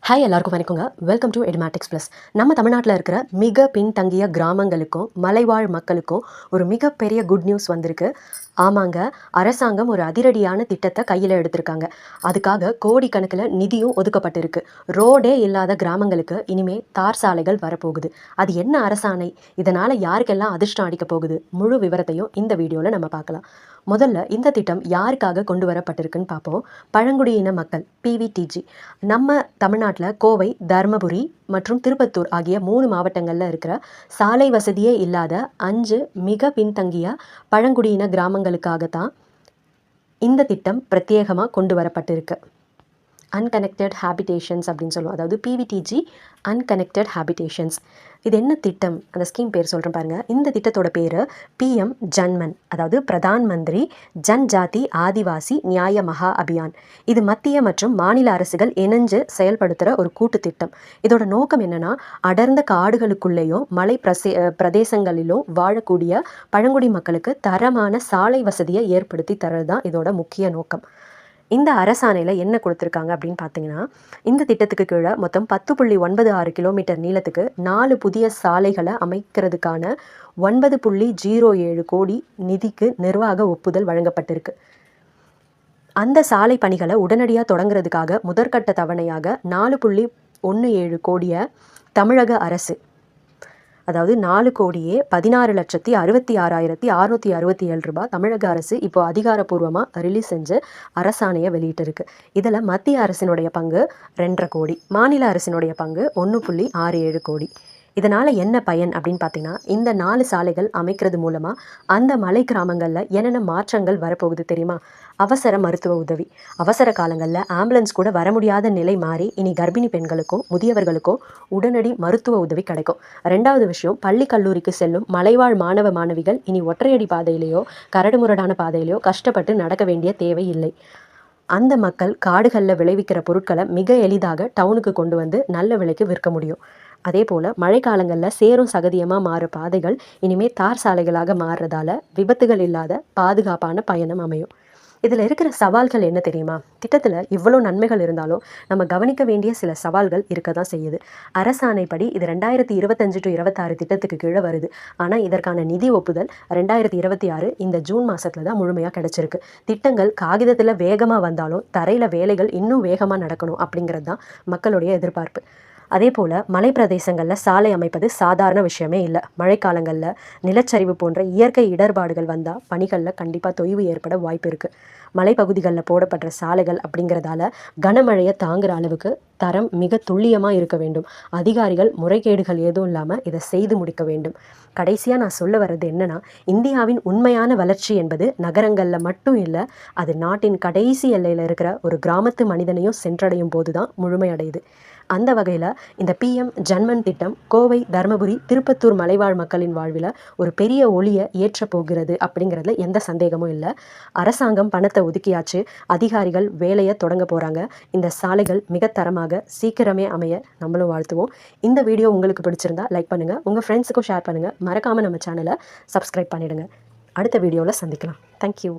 Hi எல்லாருக்கும் வணக்கங்க. Welcome to Edumatics plus. நம்ம தமிழ்நாட்டில் இருக்கிற மிக பின்தங்கிய கிராமங்களுக்கும் மலைவாழ் மக்களுக்கும் ஒரு மிகப்பெரிய குட் நியூஸ் வந்திருக்கு. ஆமாங்க, அரசாங்கம் ஒரு அதிரடியான திட்டத்தை கையில் எடுத்திருக்காங்க. அதுக்காக கோடிக்கணக்கில் நிதியும் ஒதுக்கப்பட்டிருக்கு. ரோடே இல்லாத கிராமங்களுக்கு இனிமே தார் சாலைகள் வரப்போகுது. அது என்ன அரசாணை, இதனால் யாருக்கெல்லாம் அதிர்ஷ்டம் அடிக்க போகுது, முழு விவரத்தையும் இந்த வீடியோவில் நம்ம பார்க்கலாம். முதல்ல இந்த திட்டம் யாருக்காக கொண்டு வரப்பட்டிருக்குன்னு பார்ப்போம். பழங்குடியின மக்கள், பிவிடிஜி. நம்ம தமிழ்நாட்டில் கோவை, தருமபுரி மற்றும் திருப்பத்தூர் ஆகிய 3 மாவட்டங்களில் இருக்கிற சாலை வசதியே இல்லாத 5 மிக பின்தங்கிய பழங்குடியின கிராமங்களுக்காகத்தான் இந்த திட்டம் பிரத்யேகமாக கொண்டு வரப்பட்டிருக்கு. அன்கனெக்டட் ஹேபிடேஷன்ஸ் அப்படின்னு சொல்லுவோம். அதாவது பிவிடிஜி அன்கனெக்டட் ஹேபிடேஷன்ஸ். இது என்ன திட்டம், அந்த ஸ்கீம் பேர் சொல்கிறேன் பாருங்கள். இந்த திட்டத்தோட பேர் பிஎம் ஜன்மன், அதாவது பிரதான் மந்திரி ஜன்ஜாதி ஆதிவாசி நியாய மகா அபியான். இது மத்திய மற்றும் மாநில அரசுகள் இணைஞ்சு செயல்படுத்துகிற ஒரு கூட்டு திட்டம். இதோட நோக்கம் என்னென்னா, அடர்ந்த காடுகளுக்குள்ளேயும் மலை பிரதேசங்களிலும் வாழக்கூடிய பழங்குடி மக்களுக்கு தரமான சாலை வசதியை ஏற்படுத்தி தர்றது தான் இதோட முக்கிய நோக்கம். இந்த அரசாணையில் என்ன கொடுத்துருக்காங்க அப்படின்னு பார்த்தீங்கன்னா, இந்த திட்டத்துக்கு கீழே மொத்தம் 10.96 கிலோமீட்டர் நீளத்துக்கு 4 புதிய சாலைகளை அமைக்கிறதுக்கான 9.07 கோடி நிதிக்கு நிர்வாக ஒப்புதல் வழங்கப்பட்டிருக்கு. அந்த சாலை பணிகளை உடனடியாக தொடங்குறதுக்காக முதற்கட்ட தவணையாக 4.17 கோடியை தமிழக அரசு, அதாவது 4,16,66,667 ரூபாய் தமிழக அரசு இப்போ அதிகாரப்பூர்வமாக ரிலீஸ் செஞ்சு அரசாணையை வெளியிட்டிருக்கு. இதில் மத்திய அரசினுடைய பங்கு 2.5 கோடி, மாநில அரசினுடைய பங்கு 1.67 கோடி. இதனால் என்ன பயன் அப்படின்னு பார்த்தீங்கன்னா, இந்த 4 சாலைகள் அமைக்கிறது மூலமாக அந்த மலை கிராமங்களில் என்னென்ன மாற்றங்கள் வரப்போகுது தெரியுமா? அவசர மருத்துவ உதவி, அவசர காலங்களில் ஆம்புலன்ஸ் கூட வர முடியாத நிலை மாறி இனி கர்ப்பிணி பெண்களுக்கும் முதியவர்களுக்கும் உடனடி மருத்துவ உதவி கிடைக்கும். 2வது விஷயம், பள்ளி கல்லூரிக்கு செல்லும் மலைவாழ் மாணவ மாணவிகள் இனி ஒற்றையடி பாதையிலேயோ கரடுமுரடான பாதையிலையோ கஷ்டப்பட்டு நடக்க வேண்டிய தேவை இல்லை. அந்த மக்கள் காடுகளில் விளைவிக்கிற பொருட்களை மிக எளிதாக டவுனுக்கு கொண்டு வந்து நல்ல விலைக்கு விற்க முடியும். அதே போல் மழைக்காலங்களில் சேரும் சகதியமாக மாற பாதைகள் இனிமேல் தார் சாலைகளாக மாறுறதால விபத்துகள் இல்லாத பாதுகாப்பான பயணம் அமையும். இதில் இருக்கிற சவால்கள் என்ன தெரியுமா? திட்டத்தில் இவ்வளோ நன்மைகள் இருந்தாலும் நம்ம கவனிக்க வேண்டிய சில சவால்கள் இருக்க தான் செய்யுது. அரசாணைப்படி இது 2025 to 26 திட்டத்துக்கு கீழே வருது. ஆனால் இதற்கான நிதி ஒப்புதல் 2026 இந்த ஜூன் மாதத்தில் தான் முழுமையாக கிடச்சிருக்கு. திட்டங்கள் காகிதத்தில் வேகமாக வந்தாலும் தரையில் வேலைகள் இன்னும் வேகமாக நடக்கணும் அப்படிங்கிறது தான் மக்களுடைய எதிர்பார்ப்பு. அதே போல் மலை பிரதேசங்களில் சாலை அமைப்பது சாதாரண விஷயமே இல்லை. மழைக்காலங்களில் நிலச்சரிவு போன்ற இயற்கை இடர்பாடுகள் வந்தால் பணிகளில் கண்டிப்பாக தொய்வு ஏற்பட வாய்ப்பு இருக்குது. மலைப்பகுதிகளில் போடப்படுற சாலைகள் அப்படிங்கிறதால கனமழையை தாங்குகிற அளவுக்கு தரம் மிக துல்லியமாக இருக்க வேண்டும். அதிகாரிகள் முறைகேடுகள் எதுவும் இல்லாமல் இதை செய்து முடிக்க வேண்டும். கடைசியாக நான் சொல்ல வர்றது என்னென்னா, இந்தியாவின் உண்மையான வளர்ச்சி என்பது நகரங்களில் மட்டும் இல்லை, அது நாட்டின் கடைசி எல்லையில் இருக்கிற ஒரு கிராமத்து மனிதனையும் சென்றடையும் போது தான் முழுமையடையுது. அந்த வகையில் இந்த பிஎம் ஜன்மன் திட்டம் கோவை, தருமபுரி, திருப்பத்தூர் மலைவாழ் மக்களின் வாழ்வில் ஒரு பெரிய ஒளியை ஏற்ற போகிறது அப்படிங்கிறதுல எந்த சந்தேகமும் இல்லை. அரசாங்கம் பணத்தை ஒதுக்கியாச்சு, அதிகாரிகள் வேலையை தொடங்க போகிறாங்க. இந்த சாலைகள் மிக தரமாக சீக்கிரமே அமைய நம்மளும் வாழ்த்துவோம். இந்த வீடியோ உங்களுக்கு பிடிச்சிருந்தா லைக் பண்ணுங்கள், உங்கள் ஃப்ரெண்ட்ஸுக்கும் ஷேர் பண்ணுங்கள். மறக்காமல் நம்ம சேனலை சப்ஸ்கிரைப் பண்ணிவிடுங்க. அடுத்த வீடியோவில் சந்திக்கலாம். தேங்க்யூ.